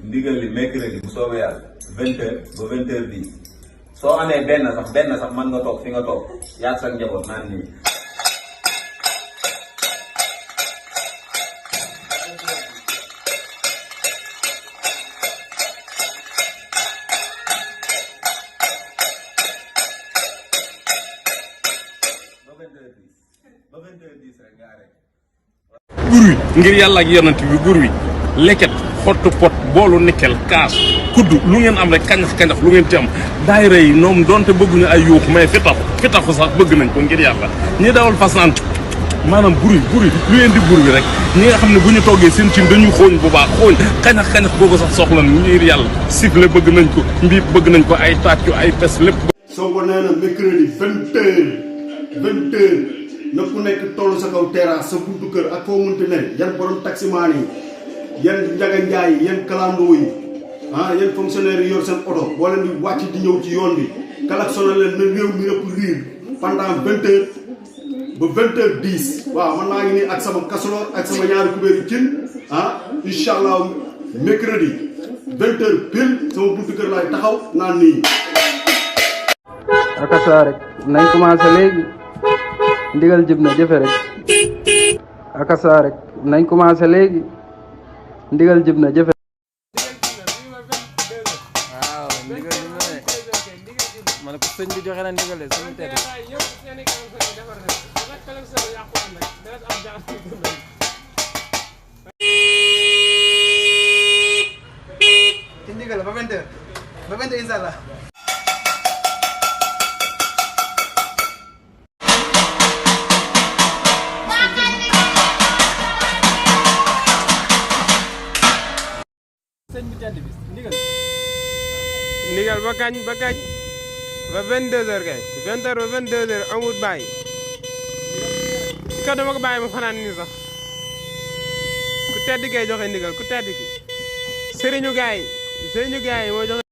ndigal li mercredi bu soobee yàlla 20h ba 20h10 soo amee benn sax mën nga toog fi nga toog yaag sa njaboot naan nii. gur wi ngir yàlla ak yonent bi gur wi leket xottu pot boolu nickel kaas kudd lu ngeen am rek kañax lu ngeen ci am daayira yi ñoom donte bëgguñu ay yuuxu mais fitaxu sax bëgg nañ ko ngir yàlla ñi dawal fas naan maanaam buri lu leen di bur wi rek ñi nga xam ne bu ñu toggee seen cin dañuy xooñ bu baax xooñ kañax boobu sax soxla ngir yàlla siffle bëgg nañ ko mbiib bëgg nañ ko ay tàccu ay pes lépp. Sonko nee na mercredi 20h na ku nekk toll sa kaw terrasse sa buntu kër ak foo munti ne yan borom taximaan yi yan njaga njaay yi yan kalandoo yi yan fonctionnaire yi yor seen oto boo leen di wàcc di ñëw ci yoon bi klaxonné leen na réew mi yëpp riir pendant 20h ba 20h10 waaw man maa ngi nii ak sama casserole ak sama ñaari kubéeri cin incha allah mercredi 20h pile sama buntu kër laay taxaw naan nii. akasa rek nañ commencé léegi ndigal jib na jëfe rek akasa rek nañ commencé léegi ndigal jib na jëfe. waaw ndigal jib na de ma ne ko sëñ bi joxe na ndigal de sëñ tedd ci ndigal ba 20h inshallah. ndigal ba kañ ba 22h kay 20h ba 22h amut bàyyi ko dama ko bàyyi ma fanaan ni sax ku tedd kay joxe ndigal ku tedd ki sëriñu gaay moo joxe